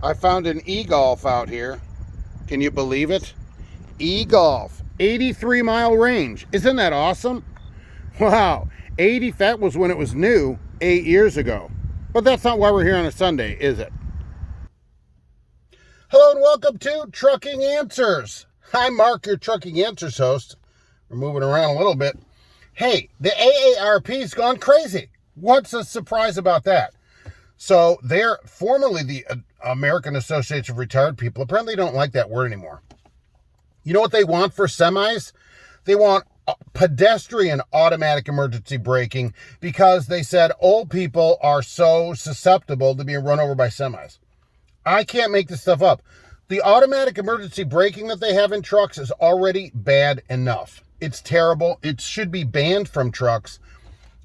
I found an e-Golf out here. Can you believe it? E-Golf, 83-mile range. Isn't that awesome? Wow, that was when it was new 8 years ago. But that's not why we're here on a Sunday, is it? Hello and welcome to Trucking Answers. I'm Mark, your Trucking Answers host. We're moving around a little bit. Hey, the AARP's gone crazy. What's the surprise about that? So they're formerly the American Association of Retired People. Apparently don't like that word anymore. You know what they want for semis? They want pedestrian automatic emergency braking because they said old people are so susceptible to being run over by semis. I can't make this stuff up. The automatic emergency braking that they have in trucks is already bad enough. It's terrible. It should be banned from trucks,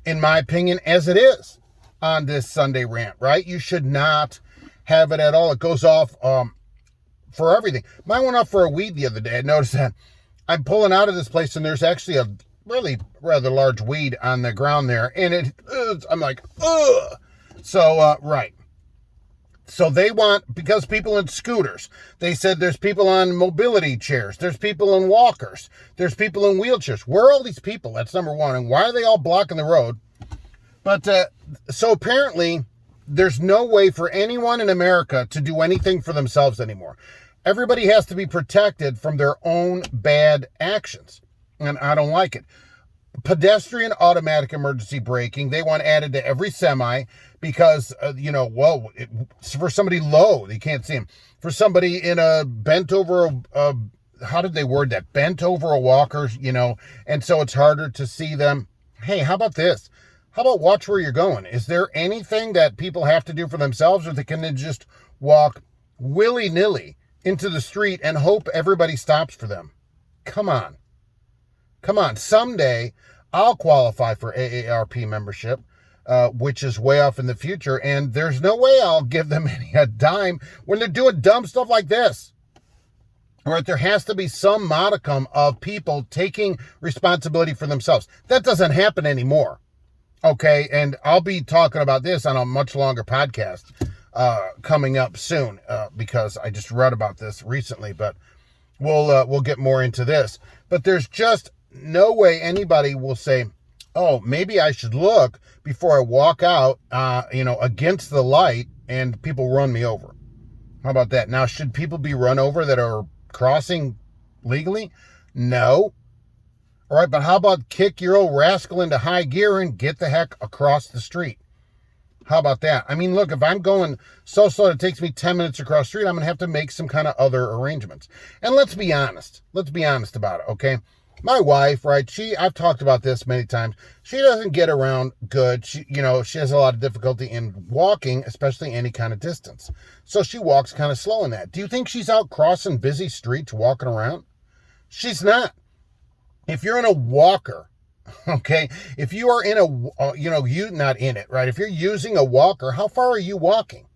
in my opinion, as it is on this Sunday Rant, right? You should not have it at all. It goes off for everything. Mine went off for a weed the other day. I noticed that I'm pulling out of this place and there's actually a really rather large weed on the ground there. And I'm like, ugh. So, right. So they want, because people in scooters, they said there's people on mobility chairs, there's people in walkers, there's people in wheelchairs. Where are all these people? That's number one. And why are they all blocking the road? But so apparently there's no way for anyone in America to do anything for themselves anymore. Everybody has to be protected from their own bad actions. And I don't like it. Pedestrian automatic emergency braking, they want added to every semi because, for somebody low, you can't see them. For somebody in a bent over, how did they word that? Bent over a walker, and so it's harder to see them. Hey, how about this? How about watch where you're going? Is there anything that people have to do for themselves, or can they just walk willy-nilly into the street and hope everybody stops for them? Come on. Someday I'll qualify for AARP membership, which is way off in the future, and there's no way I'll give them a dime when they're doing dumb stuff like this. All right, there has to be some modicum of people taking responsibility for themselves. That doesn't happen anymore. Okay, and I'll be talking about this on a much longer podcast coming up soon because I just read about this recently, but we'll get more into this. But there's just no way anybody will say, oh, maybe I should look before I walk out, against the light and people run me over. How about that? Now, should people be run over that are crossing legally? No. All right, but how about kick your old rascal into high gear and get the heck across the street? How about that? I mean, look, if I'm going so slow it takes me 10 minutes across the street, I'm going to have to make some kind of other arrangements. And let's be honest about it, okay? My wife, right, I've talked about this many times. She doesn't get around good. She has a lot of difficulty in walking, especially any kind of distance. So she walks kind of slow in that. Do you think she's out crossing busy streets walking around? She's not. If you're in a walker, okay, if you are in you not in it, right? If you're using a walker, how far are you walking?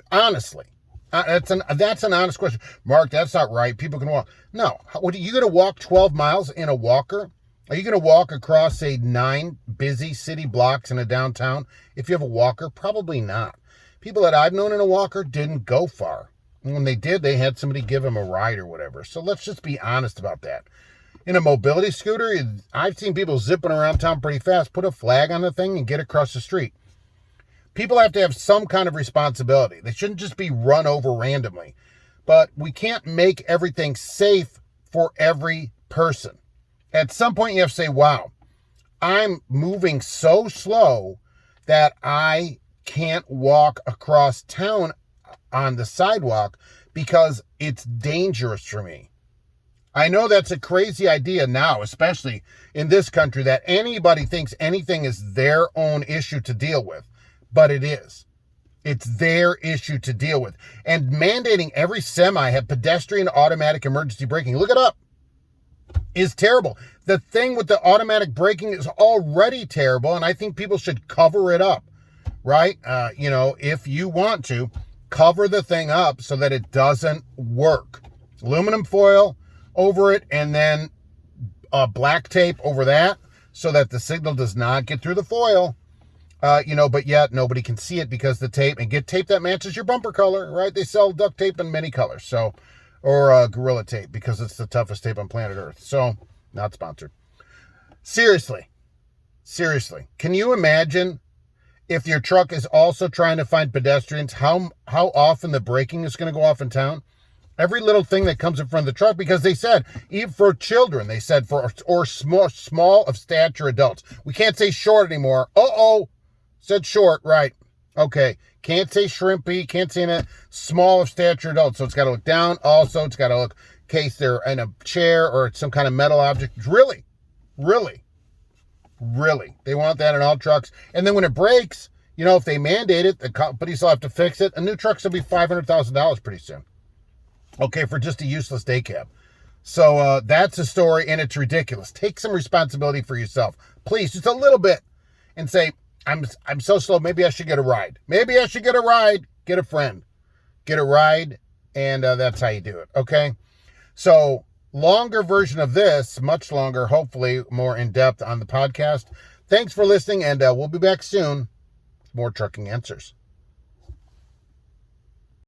Honestly, that's an honest question. Mark, that's not right. People can walk. No, what are you going to walk 12 miles in a walker? Are you going to walk across, say, 9 busy city blocks in a downtown? If you have a walker, probably not. People that I've known in a walker didn't go far. And when they did, they had somebody give them a ride or whatever. So let's just be honest about that. In a mobility scooter, I've seen people zipping around town pretty fast, put a flag on the thing and get across the street. People have to have some kind of responsibility. They shouldn't just be run over randomly. But we can't make everything safe for every person. At some point, you have to say, wow, I'm moving so slow that I can't walk across town on the sidewalk because it's dangerous for me. I know that's a crazy idea now, especially in this country, that anybody thinks anything is their own issue to deal with, but it is. It's their issue to deal with. And mandating every semi have pedestrian automatic emergency braking, look it up, is terrible. The thing with the automatic braking is already terrible, and I think people should cover it up, right? If you want to, cover the thing up so that it doesn't work. Aluminum foil over it, and then black tape over that so that the signal does not get through the foil. but yet nobody can see it because the tape, and get tape that matches your bumper color, right? They sell duct tape in many colors, or Gorilla Tape, because it's the toughest tape on planet Earth. So, not sponsored. Seriously, can you imagine if your truck is also trying to find pedestrians, how often the braking is going to go off in town? Every little thing that comes in front of the truck, because they said, even for children, they said or small of stature adults. We can't say short anymore. Said short, right. Okay. Can't say shrimpy, can't say that. Small of stature adults. So it's got to look down. Also, it's got to look in case they're in a chair or some kind of metal object. Really. They want that in all trucks. And then when it breaks, if they mandate it, the companies will have to fix it. A new truck's will be $500,000 pretty soon. Okay, for just a useless day cab. So that's a story, and it's ridiculous. Take some responsibility for yourself. Please, just a little bit. And say, I'm so slow, maybe I should get a ride. Get a friend. Get a ride, and that's how you do it, okay? So, longer version of this, much longer, hopefully more in-depth on the podcast. Thanks for listening, and we'll be back soon. More Trucking Answers.